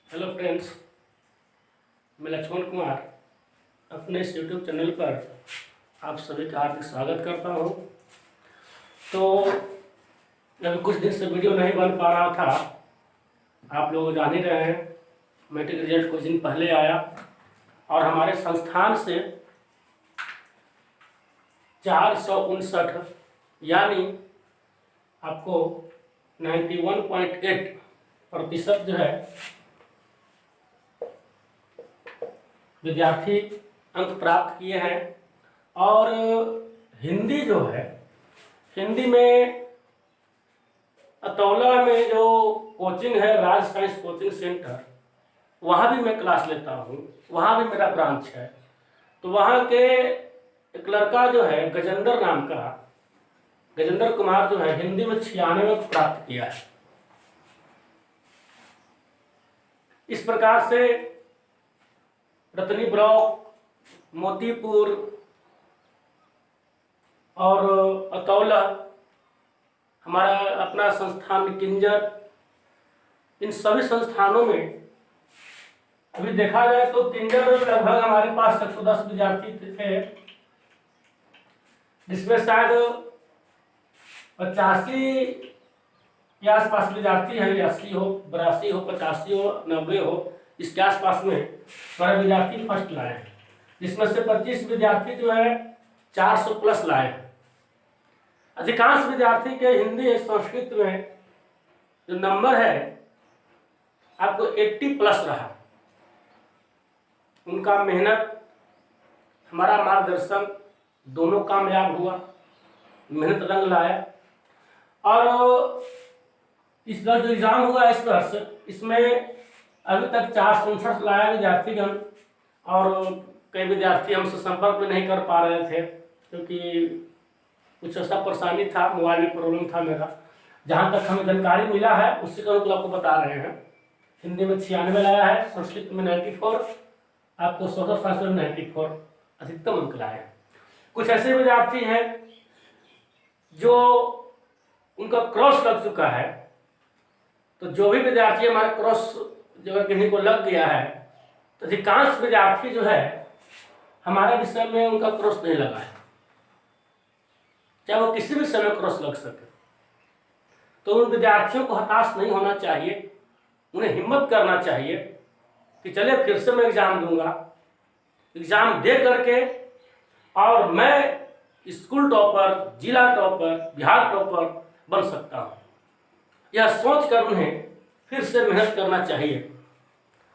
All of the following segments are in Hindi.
हेलो फ्रेंड्स, मैं लक्ष्मण कुमार अपने इस यूट्यूब चैनल पर आप सभी का हार्दिक स्वागत करता हूं। तो अभी कुछ दिन से वीडियो नहीं बन पा रहा था, आप लोग जान ही रहे हैं। मैट्रिक रिजल्ट कुछ दिन पहले आया और हमारे संस्थान से 459 यानी आपको 91.8% जो है विद्यार्थी अंक प्राप्त किए हैं। और हिंदी जो है, हिंदी में अतौला में जो कोचिंग है राज साइंस कोचिंग सेंटर, वहाँ भी मैं क्लास लेता हूँ, वहाँ भी मेरा ब्रांच है। तो वहाँ के एक लड़का जो है गजेंद्र नाम का, गजेंद्र कुमार जो है हिंदी में 96 अंक प्राप्त किया है। इस प्रकार से रतनी ब्लॉक, मोतीपुर और अतौला, हमारा अपना संस्थान किंजर, इन सभी संस्थानों में अभी देखा जाए तो किंजर में लगभग हमारे पास 110 विद्यार्थी थे, जिसमें शायद 85 के आसपास विद्यार्थी हैं, 80 हो, 82 हो, 85 हो, 90 हो, इसके आसपास में हमारे विद्यार्थी फर्स्ट लाए हैं। जिसमें से 25 विद्यार्थी जो है 400 प्लस लाए हैं। अधिकांश विद्यार्थी के हिंदी संस्कृत में जो नंबर है आपको 80 प्लस रहा। उनका मेहनत, हमारा मार्गदर्शन, दोनों कामयाब हुआ, मेहनत रंग लाया। और इस बार जो एग्जाम हुआ इस वर्ष, इसमें अभी तक 459 लाया विद्यार्थीगण। और कई विद्यार्थी हमसे संपर्क में नहीं कर पा रहे थे क्योंकि कुछ ऐसा परेशानी था, मोबाइल में प्रॉब्लम था मेरा। जहाँ तक हमें जानकारी मिला है उसी का मतलब आपको बता रहे हैं। हिंदी में 96 लाया है, संस्कृत में 94, आपको सोशल साइंस में 94 अधिकतम अंक लाए हैं। कुछ ऐसे विद्यार्थी हैं जो उनका क्रॉस लग चुका है। तो जो भी विद्यार्थी हमारे क्रॉस जो किन्हीं को लग गया है, तो अधिकांश विद्यार्थी जो है हमारे विषय में उनका क्रॉस नहीं लगा है, चाहे वो किसी भी समय क्रॉस लग सके। तो उन विद्यार्थियों को हताश नहीं होना चाहिए, उन्हें हिम्मत करना चाहिए कि चले फिर से मैं एग्जाम दूंगा, एग्जाम दे करके और मैं स्कूल टॉपर, जिला टॉपर, बिहार टॉपर बन सकता हूँ। यह सोच कर उन्हें फिर से मेहनत करना चाहिए।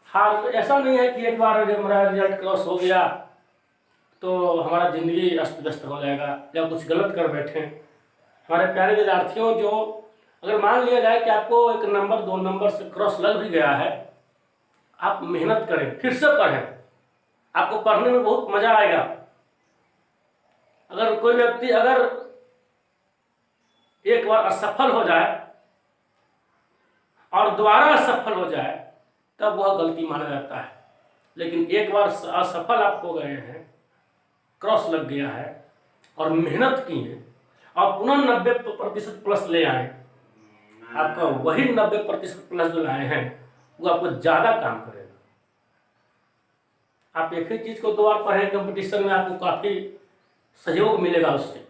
हाँ, तो ऐसा नहीं है कि एक बार जब हमारा रिजल्ट क्रॉस हो गया तो हमारा ज़िंदगी अस्त व्यस्त हो जाएगा या कुछ गलत कर बैठे। हमारे प्यारे विद्यार्थियों, जो अगर मान लिया जाए कि आपको 1 नंबर 2 नंबर से क्रॉस लग भी गया है, आप मेहनत करें, फिर से पढ़ें, आपको पढ़ने में बहुत मजा आएगा। अगर कोई व्यक्ति अगर एक बार असफल हो जाए और दोबारा असफल हो जाए तब वह गलती माना जाता है। लेकिन एक बार असफल आप हो गए हैं, क्रॉस लग गया है और मेहनत की है और पुनः 90% प्लस ले आए, आपका वही 90% प्लस जो लाए हैं वो आपको ज़्यादा काम करेगा। आप एक ही चीज़ को 2 बार पढ़ें कंपटीशन में, आपको काफ़ी सहयोग मिलेगा उससे।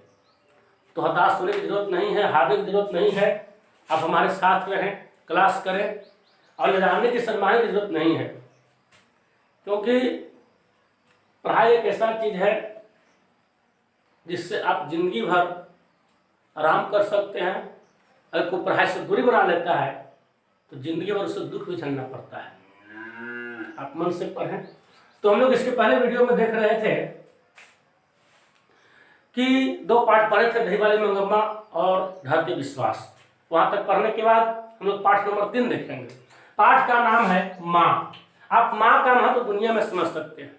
तो हताश होने की जरूरत नहीं है, हारने की जरूरत नहीं है। आप हमारे साथ रहें, क्लास करें और ले जाने की शर्माने की जरूरत नहीं है, क्योंकि पढ़ाई एक ऐसा चीज़ है जिससे आप जिंदगी भर आराम कर सकते हैं। अगर कोई पढ़ाई से दूरी बना लेता है तो जिंदगी भर उससे दुख भी झेलना पड़ता है। आप मन से पढ़ें। तो हम लोग इसके पहले वीडियो में देख रहे थे कि 2 पाठ पढ़े थे, दही वाली मंगम्मा और धरती विश्वास। वहां तक पढ़ने के बाद हम लोग पाठ नंबर 3 देखेंगे। पाठ का नाम है माँ। आप माँ का महत्व दुनिया में समझ सकते हैं।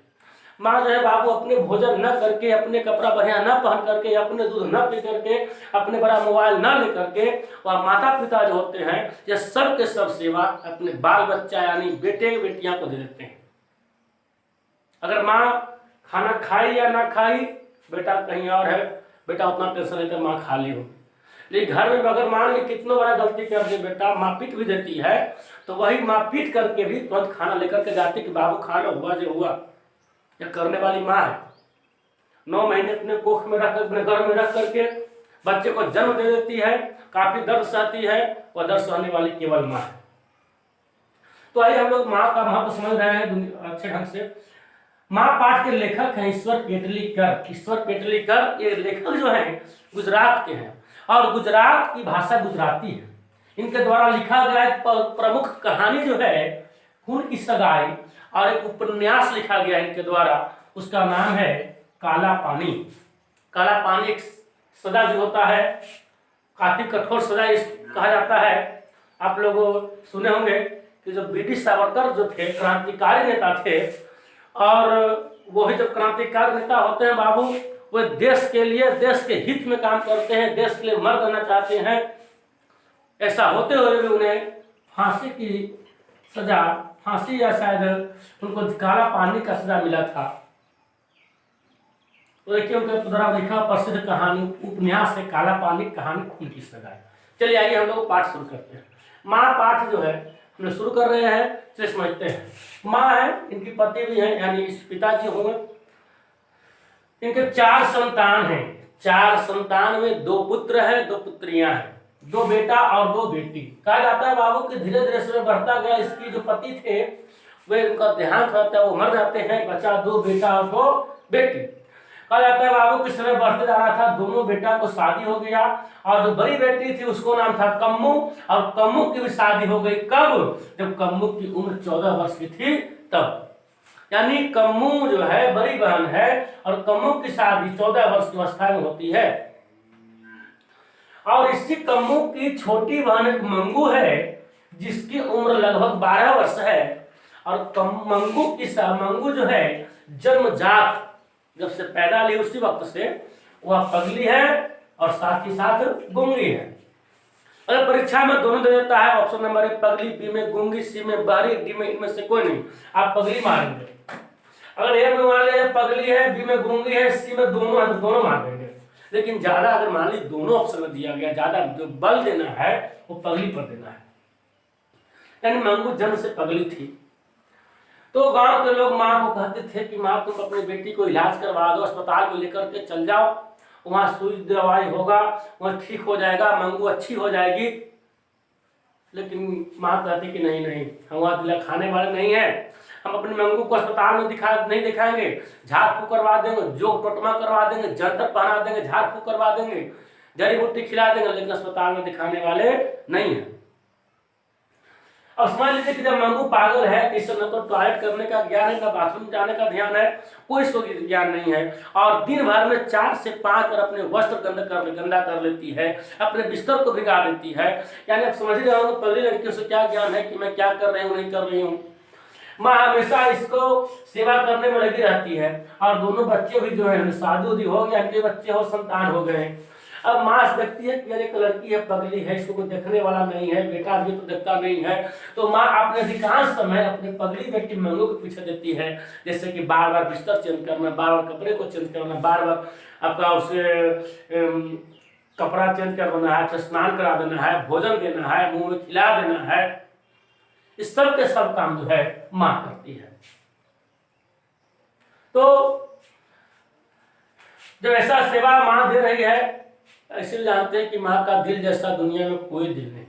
माँ जो है बाबू, अपने भोजन न करके, अपने कपड़ा बढ़िया न पहन करके, अपने दूध न पी करके, अपने बड़ा मोबाइल न ले करके, वह माता पिता जो होते हैं यह सब के सब सेवा अपने बाल बच्चा यानी बेटे बेटियां को दे देते हैं। अगर माँ खाना खाई या ना खाई, बेटा कहीं और है, बेटा उतना टेंशन लेकर माँ खा ली हो। लेकिन घर में अगर मान ली कितना बड़ा गलती कर दे बेटा, माँ पिट भी देती है, तो वही माँ पीट करके भी तुरंत खाना लेकर के जाती कि बाबू खाना हुआ जो हुआ। यह करने वाली माँ है। 9 महीने अपने कोख में रख, अपने घर में रख करके बच्चे को जन्म दे देती है, काफी दर्द सहती है, वह दर्द सहने वाली केवल माँ है। तो आइए हम लोग माँ का महत्व समझ रहे हैं अच्छे ढंग से। माँ पाठ के लेखक हैं ईश्वर पेटलीकर। ईश्वर पेटलीकर ये लेखक जो हैं गुजरात के हैं और गुजरात की भाषा गुजराती है। इनके द्वारा लिखा गया एक प्रमुख कहानी जो है खून की सगाई और एक उपन्यास लिखा गया इनके द्वारा, उसका नाम है काला पानी। काला पानी एक सजा जो होता है, काफी कठोर सजा कहा जाता है। आप लोग सुने होंगे कि जो ब्रिटिश सावरकर जो थे क्रांतिकारी नेता थे, और वही जब क्रांतिकारी नेता होते हैं बाबू, वो देश के लिए, देश के हित में काम करते हैं, देश के लिए मर करना चाहते हैं। ऐसा होते हुए भी उन्हें फांसी की सजा, फांसी या शायद उनको काला पानी का सजा मिला था। तो देखिए उनके द्वारा लिखा प्रसिद्ध कहानी उपन्यास है काला पानी, कहानी खून की सगाई। चलिए आइए हम लोग पाठ शुरू करते हैं। माँ पाठ जो है हम लोग शुरू कर रहे हैं, चलिए समझते हैं। माँ है, इनकी पति भी है, यानी पिताजी होंगे। इनके 4 संतान हैं। 4 संतान में 2 पुत्र हैं, 2 पुत्रियां हैं, 2 बेटा और 2 बेटी। कहा जाता है बाबू कि धीरे धीरे समय बढ़ता गया। इसकी जो पति थे वे, उनका देहांत होता है, वो मर जाते हैं, बचा 2 बेटा और 2 बेटी। कहा जाता है बाबू कि समय बढ़ते जा रहा था, दोनों बेटा को शादी हो गया और जो बड़ी बेटी थी उसको नाम था कम्मू, और कम्मू की भी शादी हो गई। कब? जब कम्मू की उम्र 14 वर्ष की थी तब। यानी कम्मू जो है बड़ी बहन है और कम्मू की शादी 14 वर्ष की अवस्था में होती है। और इसी कम्मू की छोटी बहन एक मंगू है जिसकी उम्र लगभग 12 वर्ष है। और मंगू जो है जन्मजात, जब से पैदा ली उसी वक्त से वह पगली है और साथ ही साथ गूंगी है। अगर परीक्षा में दोनों दे देता है, ऑप्शन नंबर 1 पगली, बी में गूंगी, सी में बहरी, डी में इनमें से कोई नहीं, आप पगली मारेंगे। अगर ए में मान लिया पगली है, बी में गूंगी है, सी में दोनों है, तो दोनों मार देंगे। लेकिन ज्यादा अगर मान ली दोनों ऑप्शन में दिया गया, ज्यादा जो बल देना है वो पगली पर देना है। यानी मंगू जन्म से पगली थी। तो गांव के लोग माँ को कहते थे कि माँ तुम अपनी बेटी को इलाज करवा दो, अस्पताल में लेकर के चल जाओ, वहां सुई दवाई होगा, वहां ठीक हो जाएगा, मंगू अच्छी हो जाएगी। लेकिन माँ कहती कि नहीं नहीं, हम वहां दिला खाने वाले नहीं है, हम अपनी मंगू को अस्पताल में नहीं दिखाएंगे, झाड़ फूक करवा देंगे, जोग टोटमा करवा देंगे, जंतर पहना देंगे, झाड़ फूक करवा देंगे, जड़ी बूटी खिला देंगे, लेकिन अस्पताल में दिखाने वाले नहीं है। अब समझ लीजिए कि जब मंगू पागल है, किसी न तो टॉयलेट करने का ज्ञान है, न बाथरूम जाने का ध्यान है, कोई सो ज्ञान नहीं है, और दिन भर में 4 से 5 बार अपने वस्त्र गंदा कर लेती है, अपने बिस्तर को भिगा देती है। यानी आप समझ रहे हो पगली लड़कियों से क्या ज्ञान है कि मैं क्या कर रही हूँ, नहीं कर रही हूँ। माँ हमेशा इसको सेवा करने में लगी रहती है। और दोनों बच्चे भी जो है शादी उदी हो गया, इनके बच्चे हो, संतान हो गए। अब माँ देखती है कि एक लड़की है, पगली है, इसको कोई देखने वाला नहीं है, बेटा भी तो देखता नहीं है, तो माँ अपने अधिकांश समय अपने पगली बेटी मंगू के पीछे देती है। जैसे कि बार बार बिस्तर चेंज करना, बार बार कपड़े को चेंज करना, बार बार आपका उसे कपड़ा चेंज कर देना है, स्नान करा देना है, भोजन देना है, मुंह में खिला देना है, इस सब के सब काम जो है माँ करती है। तो जब ऐसा सेवा माँ दे रही है, इसलिए जानते हैं कि माँ का दिल जैसा दुनिया में कोई दिल नहीं।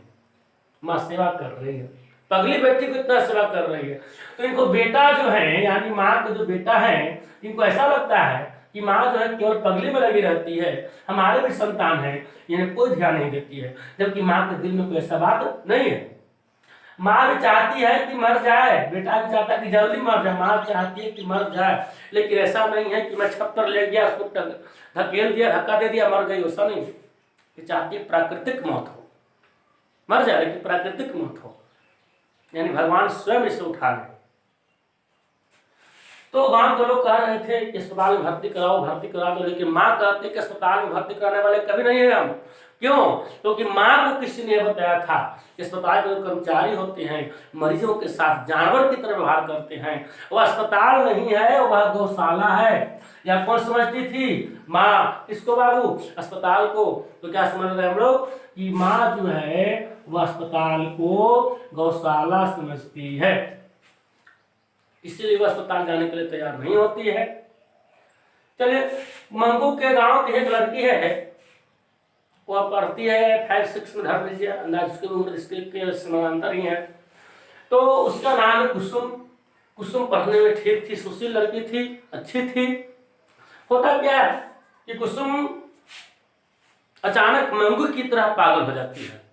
माँ सेवा कर रही है, पगली बेटी को इतना सेवा कर रही है। तो इनको बेटा जो है, यानी माँ के जो बेटा है, इनको ऐसा लगता है कि माँ जो है केवल पगली में लगी रहती है, हमारे भी संतान है, इन्हें कोई ध्यान नहीं देती है। जबकि माँ के दिल में कोई ऐसा बात नहीं है। माँ भी चाहती है कि मर जाए, बेटा भी चाहता है कि जल्दी मर जाए, माँ चाहती है कि मर जाए। लेकिन ऐसा नहीं है कि मैं छप्पर ले गया, उसको धकेल दिया, धक्का दे दिया, मर गई, ऐसा नहीं। ये चाहती है प्राकृतिक मौत हो, मर जाए लेकिन प्राकृतिक मौत हो, यानी भगवान स्वयं इसे उठा ले। तो गांव के लोग कह रहे थे कि अस्पताल में भर्ती कराओ, भर्ती करा दो, लेकिन माँ कहती कि अस्पताल में भर्ती कराने वाले कभी नहीं है हम। क्यों? क्योंकि माँ को किसी ने बताया था कि अस्पताल के जो कर्मचारी होते हैं मरीजों के साथ जानवर की तरह व्यवहार करते हैं। वह अस्पताल नहीं है, वह गौशाला है। या कौन समझती थी? माँ। किसको बाबू? अस्पताल को। तो क्या समझ रहे हैं हम लोग कि माँ जो है वह अस्पताल को गौशाला समझती है, इसलिए वह अस्पताल जाने के लिए तैयार नहीं होती है। चलिए, मंगू के गांव की एक लड़की है, वह पढ़ती है 5-6 में, धर लीजिए अंदाज, उसकी उम्र इसके समानांतर ही है। तो उसका नाम है कुसुम। कुसुम पढ़ने में ठीक थी, सुशील लड़की थी, अच्छी थी। होता क्या है कि कुसुम अचानक मंगू की तरह पागल हो जाती है।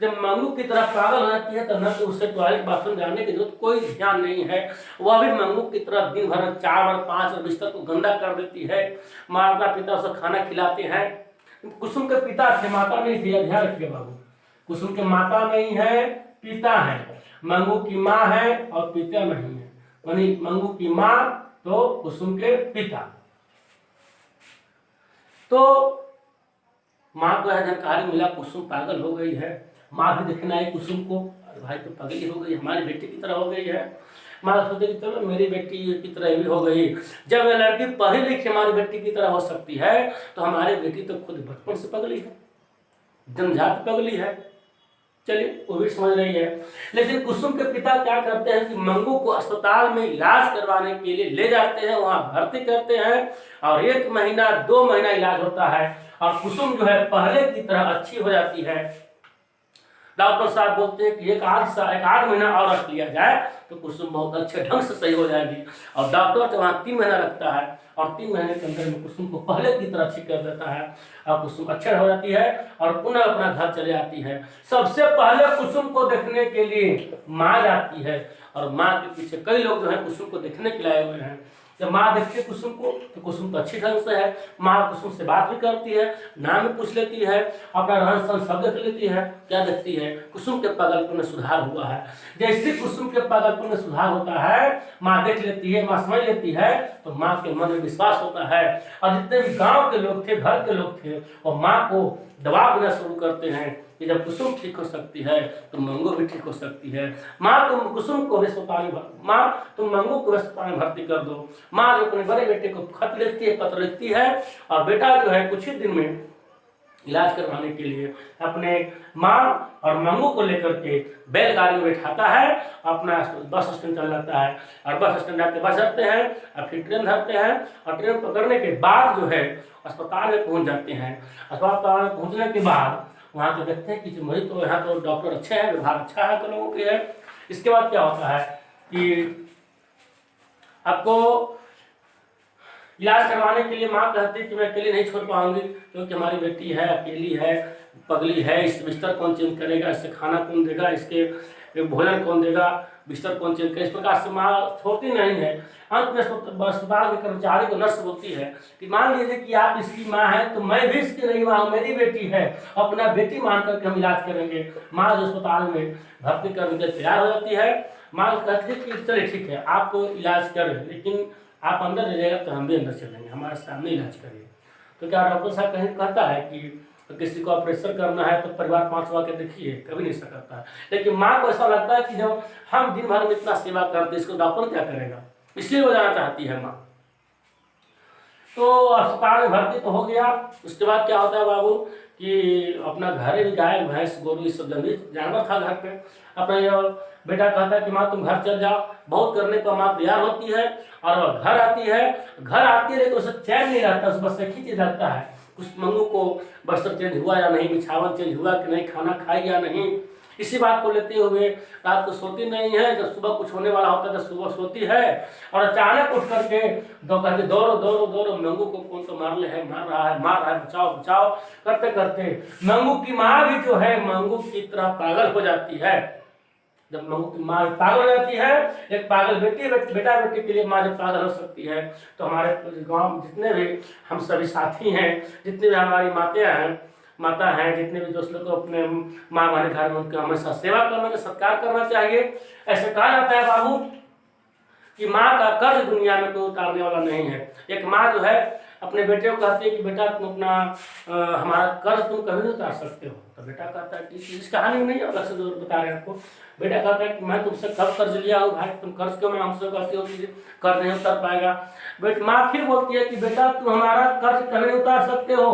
जब मंगू की तरह पागल हो जाती है तो न तो उसे टॉयलेट बाथरूम जाने की जरूरत, कोई ध्यान नहीं है। वह भी मंगू की तरह दिन भर 4 और 5 और बिस्तर को गंदा कर देती है। माता पिता उसे खाना खिलाते हैं। कुसुम के पिता थे, माता नहीं थी, ध्यान रखिए बाबू। कुसुम के माता नहीं है, पिता है। मंगू की माँ है और पिता नहीं है, यानी मंगू की माँ तो कुसुम के पिता। तो माँ को यह जानकारी मिला कुसुम पागल हो गई है। माँ भी देखने आई कुसुम को, भाई तो पागल हो गई, हमारी बेटी की तरह हो गई है। माँ सोचे कि चलो मेरी बेटी की तरह भी हो गई। जब यह लड़की पढ़ी लिखी हमारी बेटी की तरह हो सकती है तो हमारी बेटी तो खुद बचपन से पगली है, जन्मजात पगली है। चलिए, वो भी समझ रही है। लेकिन कुसुम के पिता क्या करते हैं कि मंगू को अस्पताल में इलाज करवाने के लिए ले जाते हैं, वहां भर्ती करते हैं और 1 महीना 2 महीना इलाज होता है और कुसुम जो है पहले की तरह अच्छी हो जाती है। डॉक्टर साहब बोलते हैं कि एक आध महीना और रख लिया जाए तो कुसुम बहुत अच्छे ढंग से सही हो जाएगी। और डॉक्टर तो वहाँ 3 महीना रखता है और 3 महीने के अंदर में कुसुम को पहले की तरह ठीक कर देता है और कुसुम अच्छे हो जाती है और पुनः अपना घर चले आती है। सबसे पहले कुसुम को देखने के लिए माँ जाती है और माँ के पीछे कई लोग जो है कुसुम को देखने के लिए आए हुए हैं। जब माँ देखती है कुसुम को तो कुसुम तो अच्छी ढंग से है। माँ कुसुम से बात भी करती है, नाम भी पूछ लेती है, अपना रहन सहन सब देख लेती है। क्या देखती है? कुसुम के पागलपन में सुधार हुआ है। जैसे कुसुम के पागलपन में सुधार होता है, माँ देख लेती है, माँ समझ लेती है, तो माँ के मन में विश्वास होता है और जितने भी गाँव के लोग थे, घर के लोग थे, वो माँ को दबाव देना शुरू करते हैं कि जब कुसुम ठीक हो सकती है तो मंगू भी ठीक हो सकती है। माँ तुम कुसुम को अस्पताल में, माँ तुम मंगू को अस्पताल में भर्ती कर दो। माँ जो अपने बड़े बेटे को खत लिखती है, पत्र लिखती है और बेटा जो है कुछ ही दिन में इलाज करवाने के लिए अपने माँ और मंगू को लेकर के बैलगाड़ी में बैठाता है, अपना बस स्टैंड चल जाता है और बस स्टैंड आके बस धरते हैं और फिर ट्रेन धरते हैं और ट्रेन पकड़ने के बाद जो है अस्पताल में पहुंच जाते हैं। अस्पताल में पहुंचने के बाद वहाँ तो देखते हैं कि मरीज तो यहाँ तो डॉक्टर अच्छे हैं, व्यवहार अच्छा है तो लोगों के है। इसके बाद क्या होता है कि आपको इलाज करवाने के लिए माँ कहती है कि मैं अकेले नहीं छोड़ पाऊंगी क्योंकि हमारी बेटी है, अकेली है, पगली है, इस बिस्तर कौन चेंज करेगा, इससे खाना कौन देगा, इसके भोजन कौन देगा, बिस्तर कौन चेंज करेगा। इस प्रकार से माँ छोड़ती नहीं है। अंत में अस्पताल के कर्मचारी को नर्स बोलती है कि मान लीजिए कि आप इसकी माँ है तो मैं भी इसकी नहीं माँ, मेरी बेटी है, अपना बेटी मान करके हम इलाज करेंगे। माँ जो अस्पताल में भर्ती करने के तैयार हो जाती है। माँ कहती है कि चलिए ठीक है आप इलाज करें, लेकिन आप अंदर ले जाएगा तो हम भी अंदर चलेंगे, हमारे सामने इलाज करिए। तो क्या डॉक्टर साहब कहीं कहता है कि किसी को ऑपरेशन करना है तो परिवार 5 आके देखिए, कभी नहीं सकता है। लेकिन माँ को ऐसा लगता है कि जब हम दिन भर में इतना सेवा करते इसको डॉक्टर क्या करेगा, इसलिए वो जाना चाहती है माँ। तो अस्पताल में भर्ती तो हो गया। उसके बाद क्या होता है बाबू कि अपना घर भी गाय भैंस गोरू ये सब जंगली जानवर था घर पे। अपना बेटा कहता है कि माँ तुम घर चल जाओ। बहुत करने पर माँ तैयार होती है और वह घर आती है। घर आती है तो उसे चैन नहीं रहता, उस बस एक ही चीज रहता है उस मंगू को बस्तर चेंज हुआ या नहीं, बिछावन चेंज हुआ कि नहीं, खाना खाई या नहीं। इसी बात को लेते हुए रात को सोती नहीं है। जब सुबह कुछ होने वाला होता है तो सुबह सोती है और अचानक उठ करके कहते दौड़ो दौड़ो दौड़ो, मंगू को कौन तो मार रहा है, बचाओ बचाओ करते करते मंगू की माँ भी जो है मंगू की तरह पागल हो जाती है। जब मंगू की माँ पागल हो जाती है, एक पागल बेटा बेटी के लिए माँ जब पागल हो सकती है तो हमारे गाँव जितने भी हम सभी साथी हैं, जितने भी हमारी माता हैं, जितने भी दोस्त लोग अपने माँ वाले घर में उनका हमेशा सेवा करना, सत्कार करना चाहिए। ऐसे कहा जाता है बाबू कि माँ का कर्ज दुनिया में कोई उतारने वाला नहीं है। एक माँ जो है अपने बेटे को कहती है कि बेटा तुम अपना हमारा कर्ज तुम कभी नहीं उतार सकते हो। तो बेटा कहता है कि इस कहानी में नहीं अलग से बता रहे हैं आपको। बेटा कहता है कि मैं तुमसे कब कर्ज लिया हूँ भाई, तुम कर्ज क्यों मैं हमसे कहती हो कि कर्ज नहीं उतार पाएगा। माँ फिर बोलती है कि बेटा तुम हमारा कर्ज कभी नहीं उतार सकते हो।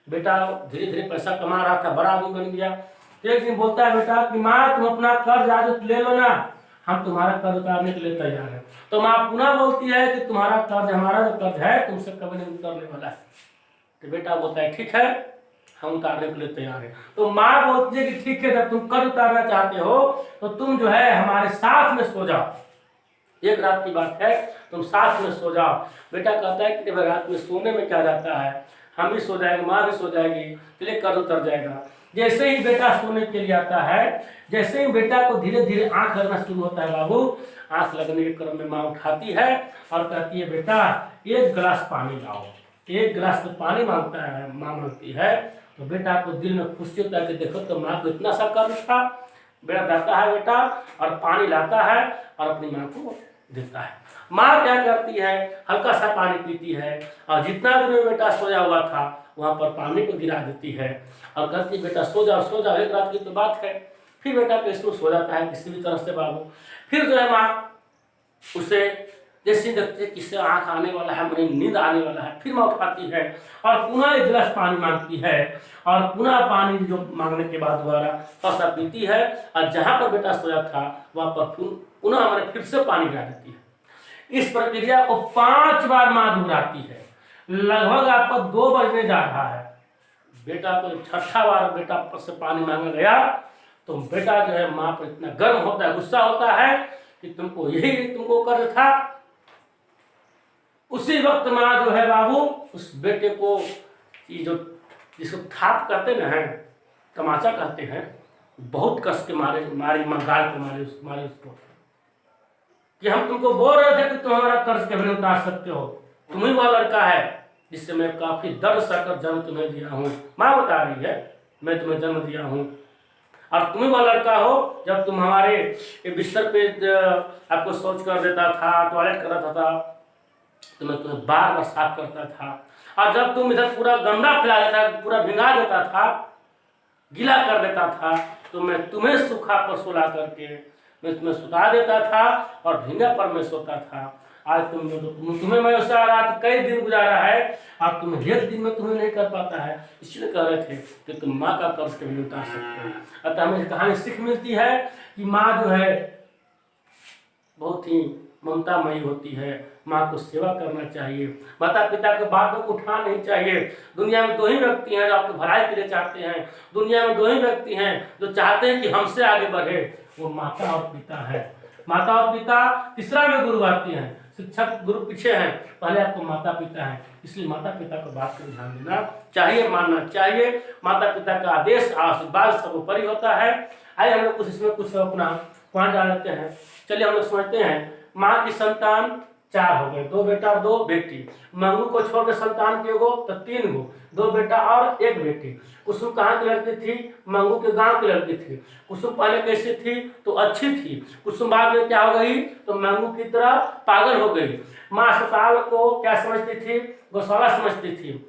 बेटा धीरे धीरे पैसा कमा रहा था, बड़ा आदमी बन गया। एक दिन बोलता है बेटा कि माँ तुम अपना कर्ज आज ले लो ना, हम तुम्हारा कर्ज उतारने के लिए तैयार हैं। तो माँ पुनः बोलती है कि तुम्हारा कर्ज, हमारा जो कर्ज है तुमसे कभी नहीं उतरने वाला है। तो बेटा बोलता है ठीक है हम उतारने के लिए तैयार हैं। तो माँ बोलती है कि ठीक है जब तुम कर्ज उतारना चाहते हो तो तुम जो है हमारे साथ में सो जाओ, एक रात की बात है, तुम साथ में सो जाओ। बेटा कहता है कि रात में सोने में क्या जाता है, हम भी सो जाएंगे, माँ भी सो जाएगी, चलिए कर्ज उतर जाएगा। जैसे ही बेटा सोने के लिए आता है, जैसे ही बेटा को धीरे धीरे आंख लगना शुरू होता है बाबू, आंख लगने के क्रम में माँ उठाती है और कहती है बेटा एक गिलास पानी लाओ। एक गिलास में पानी मांगता है, माँ मांगती है। तो बेटा को दिल में खुशी होता है कि देखो तो माँ को इतना सा कर्ज था। बेटा जाता है बेटा और पानी लाता है और अपनी माँ को देता है। माँ क्या करती है, हल्का सा पानी पीती है और जितना भी बेटा सोया हुआ था वहाँ पर पानी को गिरा देती है और कहती बेटा सो जाओ सो जाओ, एक रात की तो बात है। फिर बेटा कैसे सो जाता है किसी भी तरह से बाबू। फिर जो है माँ उसे जैसे देखते हैं किससे आँख आने वाला है, मुझे नींद आने वाला है, फिर माँ उठाती है और पुनः एक गिलास पानी मांगती है और पुनः पानी जो मांगने के बाद दोबारा थोड़ा पीती है और जहाँ पर बेटा सोया था वहाँ पर पुनः हमारे फिर से पानी गिरा देती है। इस प्रक्रिया को 5 बार माँ दोहराती है। लगभग आपको 2 बजने जा रहा है। बेटा को 6ठा बार बेटा से पानी मांगा गया तो बेटा जो है माँ पर इतना गर्म होता है, गुस्सा होता है कि तुमको कर्ज था। उसी वक्त माँ जो है बाबू उस बेटे को जिसको थाप कहते ना, तमाचा कहते हैं, बहुत कस के मारी माँ गाल पे मारे उसको कि हम तुमको बोल रहे थे कि तुम हमारा कर्ज कभी नहीं उतार सकते हो, तुम ही वह लड़का है जिससे मैं काफी दर्द सहकर जन्म तुम्हें दिया हूँ। माँ बता रही है मैं तुम्हें जन्म दिया हूँ और तुम ही वह लड़का हो जब तुम हमारे बिस्तर पे आपको शौच कर देता था, टॉयलेट कर देता था तो मैं तुम्हें बार बार साफ करता था और जब तुम इधर पूरा गंदा फैला देता, पूरा भिंगा देता था, गीला कर देता था तो मैं तुम्हें सूखा पर सुला करके मैं तुम्हें सुता देता था और भींगा पर मैं सोता था। आज तुम्हें मैं उस रात कई दिन गुजारा है और तुम एक दिन में तुम्हें नहीं कर पाता है, इसलिए कह रहे थे कि तुम माँ का कर्ज कभी नहीं उतार सकते हो। अतः हमें कहानी सीख मिलती है कि माँ जो है बहुत ही ममतामयी होती है। माँ को सेवा करना चाहिए, माता पिता के बातों को उठाना नहीं चाहिए। दुनिया में 2 ही व्यक्ति हैं जो आपकी भलाई के लिए चाहते हैं, दुनिया में 2 ही व्यक्ति हैं जो चाहते हैं कि हमसे आगे बढ़े, वो माता और पिता है। माता और पिता, तीसरा में गुरु आते हैं, शिक्षक गुरु पीछे हैं, पहले आपको माता पिता है। इसलिए माता पिता को बात पर ध्यान देना चाहिए, मानना चाहिए। माता पिता का आदेश आशीर्वाद सर्वोपरि होता है। आइए हम लोग इसमें कुछ अपना पॉइंट डाल लेते हैं। चलिए हम लोग समझते हैं। माँ की संतान 4 हो गए, 2 बेटा और 2 बेटी। मंगू को छोड़कर संतान के गो तो 3 गो, 2 बेटा और 1 बेटी। कुसुम कहाँ की लड़की थी? मंगू के गांव की लड़की थी। कुसुम पहले कैसी थी? तो अच्छी थी। कुसुम बाद में क्या हो गई? तो मंगू की तरह पागल हो गई। माँ अस्पताल को क्या समझती थी? गौशाला समझती थी।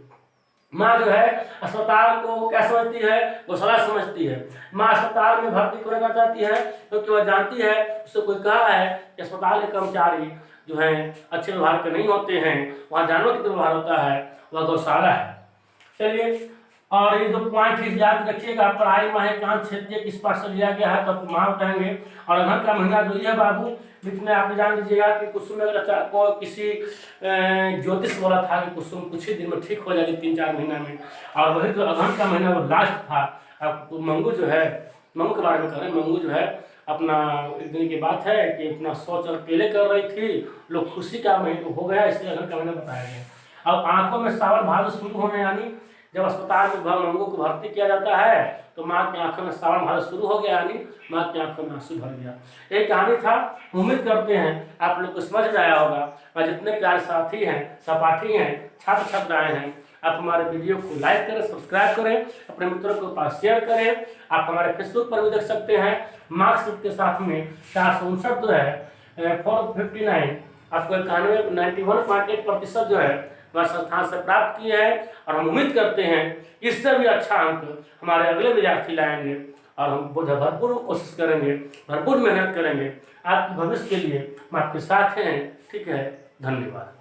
माँ जो है अस्पताल को क्या समझती है? गौशाला समझती है। माँ अस्पताल में भर्ती करना चाहती है क्योंकि वह जानती है, उससे कोई कहा है कि अस्पताल के कर्मचारी जो है अच्छे व्यवहार के नहीं होते हैं, वहाँ जानवर की तरह व्यवहार होता है, वह गौशाला है। चलिए, और ये जो पॉइंट है याद रखिएगा। पढ़ाई माह कांत क्षेत्रीय किस पाठ से लिया गया है तो आपको माँ बताएंगे। और अगहन का महीना जो ये बाबू बीच में आप जान लीजिएगा कि कुसुम को किसी ज्योतिष बोला था कि कुसुम कुछ ही दिन में ठीक हो जाएगी, 3-4 महीना में। और वही जो अगहन का महीना वो लास्ट था। अब मंगू जो है, मंगू के बारे में कह रहे हैं, मंगू जो है अपना एक दिन की बात है कि अपना शौच अकेले कर रही थी, लोग खुशी का महीना हो गया, इसलिए अगहन का महीना बताया गया। अब आंखों में सावन भादो शुरू होने, यानी जब अस्पताल में मंगू को भर्ती किया जाता है तो माँ की आंखों में सावन भादो शुरू हो गया, यानी माँ की आंखों में आंसू भर गया। एक कहानी था। उम्मीद करते हैं आप लोग को समझ में आया होगा। और जितने प्यारे साथी हैं, सहपाठी हैं, छात्र छात्राएं हैं, आप हमारे वीडियो को लाइक करें, सब्सक्राइब करें, अपने मित्रों के पास शेयर करें। आप हमारे फेसबुक पर भी देख सकते हैं। मार्क्स के साथ में 459 जो है 459 आपको 91.8% जो है हमारे संस्थान से प्राप्त किए हैं और हम उम्मीद करते हैं इससे भी अच्छा अंक हमारे अगले विद्यार्थी लाएंगे और हम भरपूर कोशिश करेंगे, भरपूर मेहनत करेंगे। आपके भविष्य के लिए हम आपके साथ हैं। ठीक है, धन्यवाद।